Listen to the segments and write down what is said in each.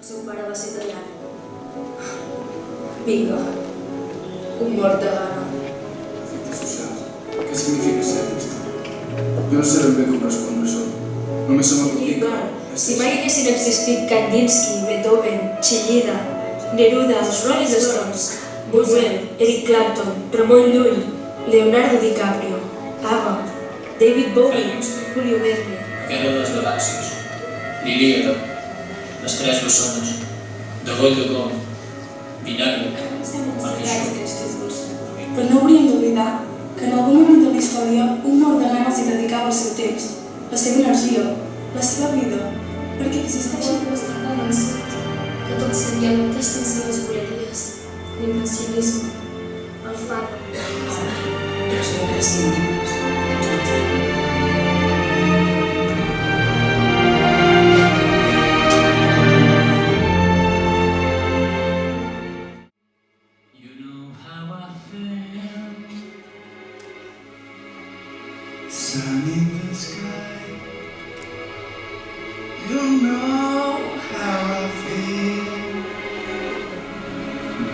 seu pare va ser tallant. Vinga, un mort de gana. Efectes socials. Què significa ser artista? Jo no sé ben bé com respondre això. Només se m'ha dit que... Si mai haguessin existit Kandinsky, Beethoven, Chillida, Neruda, els Rolling Stones, Buñuel, Eric Clapton, Ramon Llull, Leonardo DiCaprio, Ava, David Bowie, Julio Verne... La Guerra de les Galàxies, l'Ilíada, les Tres Bessones, de Goll de Gaulle, Vinagre, Però no hauríem d'oblidar que en algun moment de la història un mort de gana els hi dedicava el seu temps, la seva energia, la seva vida, perquè existeixen. No estic convençut que tot seria el mateix sense les voleries, l'impressionisme, el fado. Però són imprescindibles. You know how I feel. Sun in the sky. You know how I feel.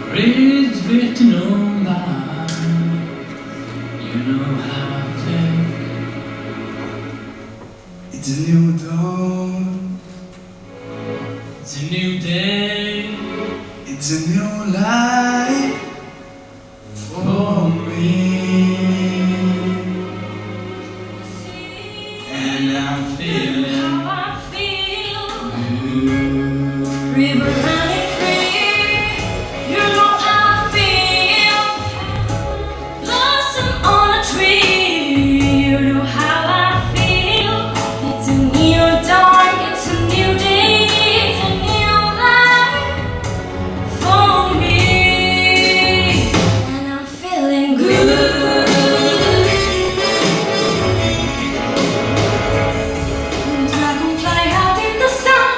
Bridge drifting on by. You know how I feel. It's a new dawn. It's a new day It's a new life for me. And I'm feeling good. River running free, you know how I feel. Blossom on a tree, you know how I feel. It's a new dawn, it's a new day, it's a new life for me. And I'm feeling good. Dragonfly out in the sun,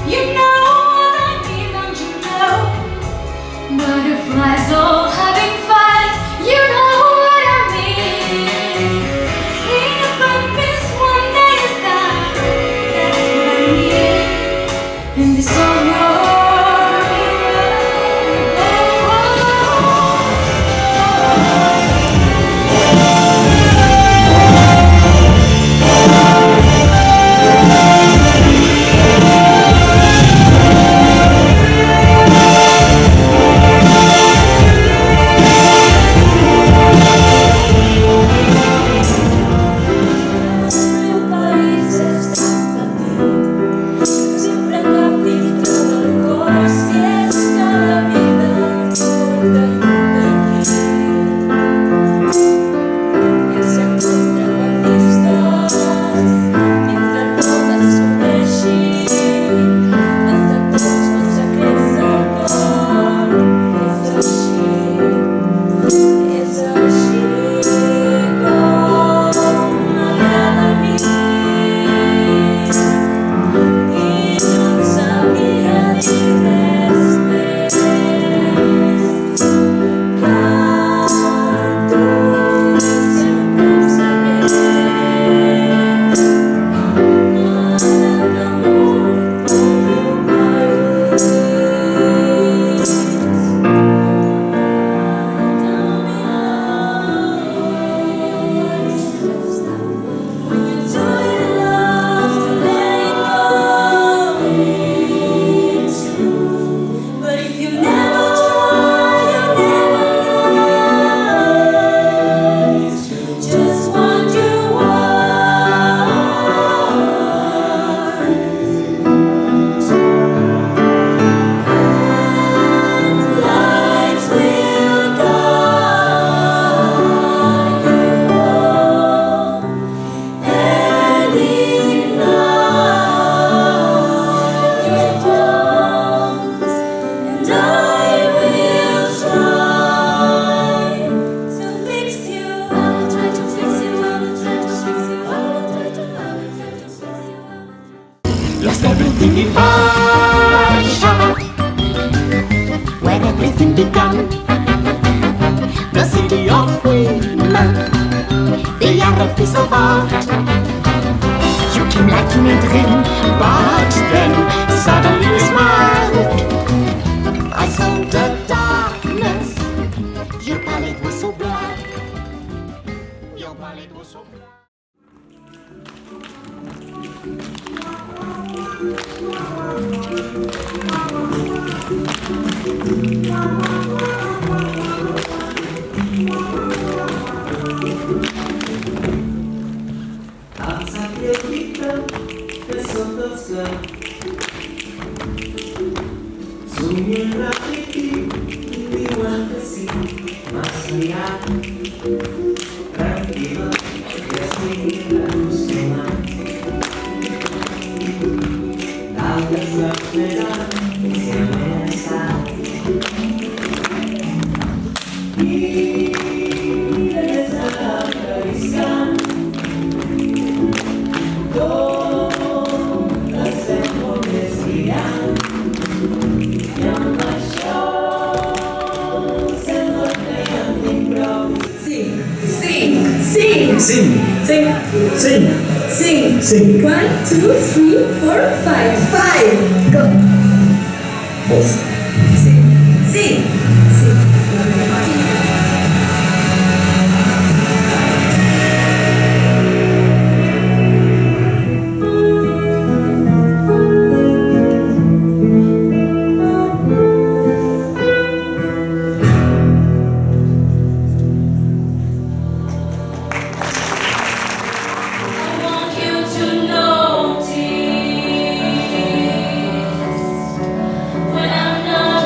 you know what I mean, don't you know? Butterflies all having fun, you know what I mean. Sleep and miss one day is done, that's what I need. In this whole world. Lost everything in Warsaw, where everything began. The city of women, they are a piece of art. You came like in a dream, but then suddenly you smile. Els acrediten que som dels que somien repetit i diuen que sí. M'has liat, tranquil·la, que estic acostumat. D'altres l'esperen i s'hi amenaçat. I des de l'acariscant tot estem molt més brillant. I amb això sembla que ja en tinc prou. Sing. 1, 2, 3, 4, 5. Go. Sing. I want you to notice when I'm not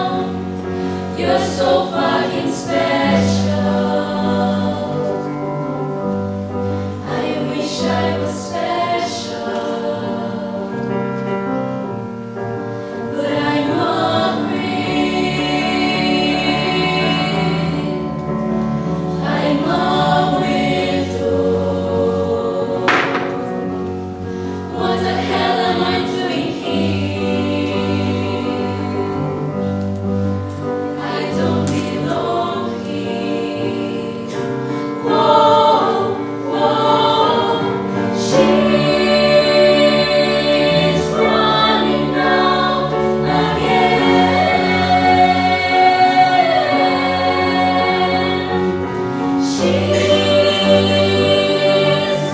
around. You're so fucking special. I wish I was special, but I'm I'm a widow. What the hell am I doing here? I don't belong here. Whoa, she's running out again. She's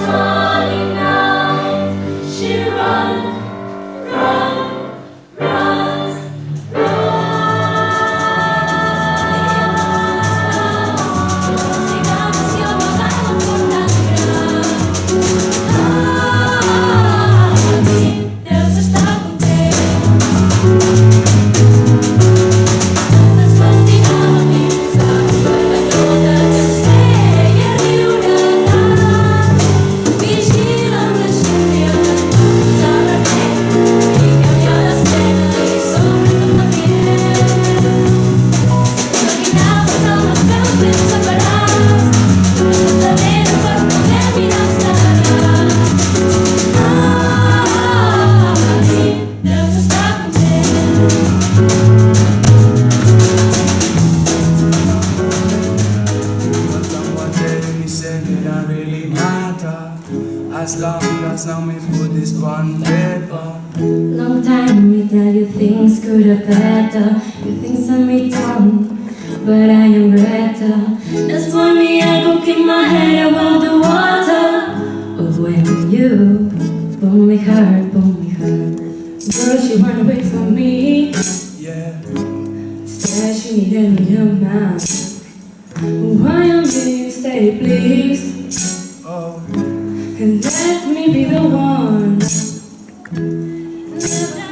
running out. She runs. There's a stop and as long as now me put this on paper. Long time me tell you things could have better. You think some me down, but I am better. That's why me I go keep my head above the water. Oh, when you pull me hard. Girl, she run away from me. Yeah, Said she needed me a man. Why am being steady, please? oh, And let me be the one. Never